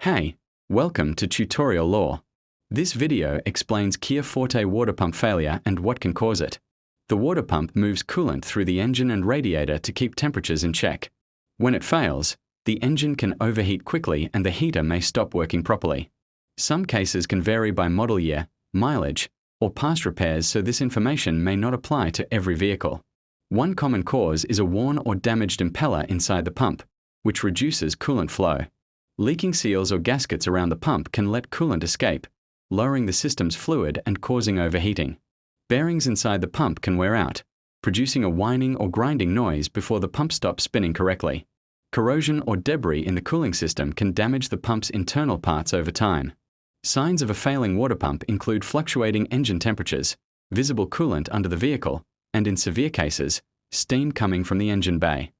Hey, welcome to Tutorial Law. This video explains Kia Forte water pump failure and what can cause it. The water pump moves coolant through the engine and radiator to keep temperatures in check. When it fails, the engine can overheat quickly and the heater may stop working properly. Some cases can vary by model year, mileage, or past repairs, so this information may not apply to every vehicle. One common cause is a worn or damaged impeller inside the pump, which reduces coolant flow. Leaking seals or gaskets around the pump can let coolant escape, lowering the system's fluid and causing overheating. Bearings inside the pump can wear out, producing a whining or grinding noise before the pump stops spinning correctly. Corrosion or debris in the cooling system can damage the pump's internal parts over time. Signs of a failing water pump include fluctuating engine temperatures, visible coolant under the vehicle, and in severe cases, steam coming from the engine bay.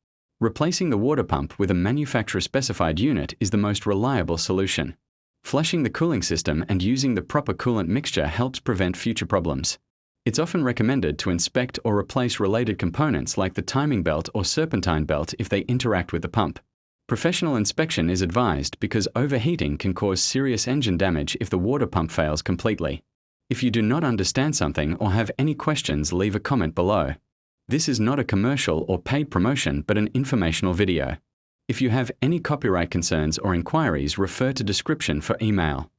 Replacing the water pump with a manufacturer-specified unit is the most reliable solution. Flushing the cooling system and using the proper coolant mixture helps prevent future problems. It's often recommended to inspect or replace related components like the timing belt or serpentine belt if they interact with the pump. Professional inspection is advised because overheating can cause serious engine damage if the water pump fails completely. If you do not understand something or have any questions, leave a comment below. This is not a commercial or paid promotion but an informational video. If you have any copyright concerns or inquiries, refer to description for email.